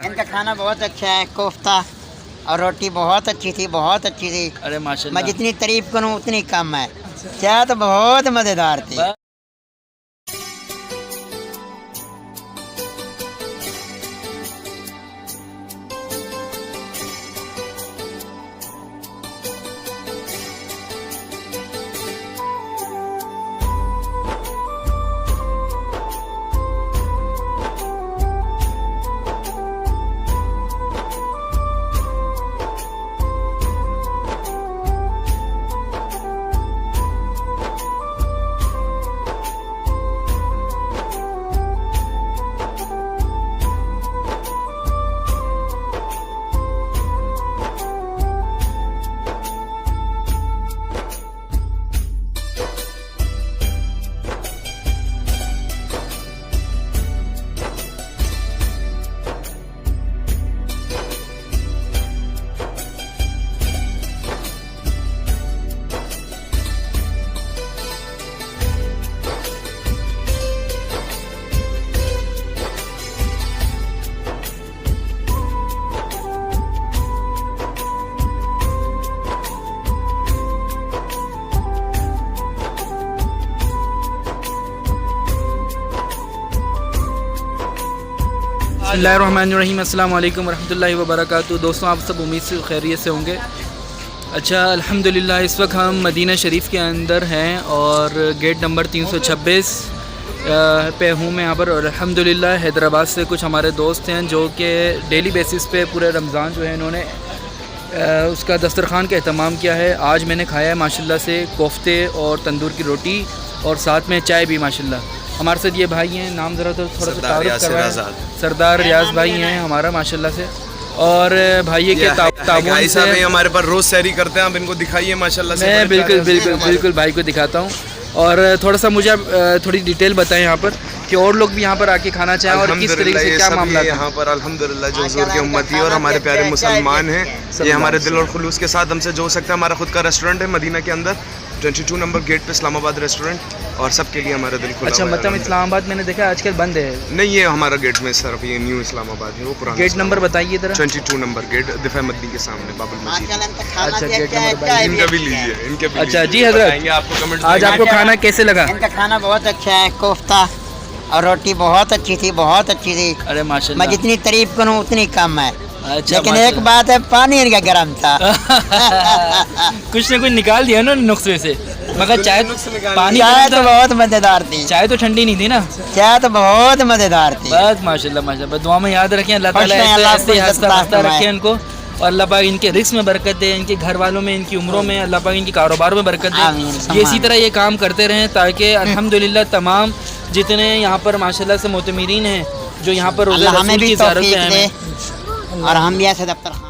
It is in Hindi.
इनका खाना बहुत अच्छा है, कोफ्ता और रोटी बहुत अच्छी थी, बहुत अच्छी थी। अरे माशाल्लाह, मैं जितनी तारीफ करूँ उतनी कम है। चाय तो बहुत मज़ेदार थी। बिस्मिल्लाहिर्रहमानिर्रहीम, अस्सलाम वालेकुम वरहमतुल्लाहि वबरकातुहू। दोस्तों, आप सब उम्मीद से खैरियत से होंगे। अच्छा, अल्हम्दुलिल्लाह इस वक्त हम मदीना शरीफ के अंदर हैं और गेट नंबर 326 पे हूँ मैं यहाँ पर। और अल्हम्दुलिल्लाह हैदराबाद से कुछ हमारे दोस्त हैं जो कि डेली बेसिस पे पूरे रमज़ान जो है इन्होंने उसका दस्तरखान का अहतमाम किया है। आज मैंने खाया है माशाल्लाह से कोफ्ते और तंदूर की रोटी और साथ में चाय भी माशाल्लाह। हमारे साथ ये भाई हैं, नाम ज़रा तो थोड़ा सा तारुफ करवाएं। सरदार रियाज भाई हैं हमारा माशाल्लाह से। और भाई के ताबून से हमारे पर रोज़ सैरी करते हैं, आप इनको दिखाइए माशाल्लाह से। मैं बिल्कुल भाई को दिखाता हूँ। और थोड़ा सा मुझे थोड़ी डिटेल बताएं यहाँ पर कि और लोग भी यहाँ पर आके खाना चाहें और किस तरीके से क्या मामला है यहाँ पर। अल्हम्दुलिल्लाह जो हुजूर की उम्मती और हमारे प्यारे मुसलमान हैं, ये हमारे दिल और खुलूस के साथ हमसे जो सकता है। हमारा खुद का रेस्टोरेंट है मदीना के अंदर, 22 नंबर गेट पे इस्लामाबाद रेस्टोरेंट, और सबके लिए हमारा दिल खुला। अच्छा, मतलब इस्लामाबाद मैंने देखा आजकल बंद है? नहीं, ये हमारा गेट में सिर्फ ये न्यू इस्लामाबाद है, वो पुराना। गेट नंबर बताइए जरा। 22 नंबर गेट, दिफा मदनी के सामने, बाबुल मस्जिद। अच्छा, गेट नंबर इनका भी लीजिए, इनके भी। अच्छा जी हजरत, आपको कमेंट आज आपको खाना कैसे लगा? इनका खाना बहुत अच्छा है, कोफ्ता और रोटी बहुत अच्छी थी, बहुत अच्छी थी। अरे माशाल्लाह, मैं जितनी तारीफ करूँ उतनी कम है। अच्छा, लेकिन एक बात है, पानी इनका गर्म था। कुछ ना कुछ निकाल दिया ना नुस्खे से, मगर चाय पानी चाय तो बहुत मज़ेदार थी। चाय तो ठंडी नहीं थी ना? चाय तो बहुत मज़ेदार थी। बस माशाल्लाह माशाल्लाह, दुआ में याद रखें अल्लाह ताला ऐसे हंसता रखे इनको, और अल्लाह पाक इनके रिस्क में बरकत दे, इनके घर वालों में, इनकी उम्रों में, अल्लाह पाक इनके कारोबार में बरकत दे। ये इसी तरह ये काम करते रहें ताकि अल्हम्दुलिल्लाह तमाम जितने यहाँ पर माशाल्लाह से मोतमिरीन हैं जो यहाँ पर रोज़े रसूल की ज़ियारत पे हैं, और हम भी ऐसे दफ्तर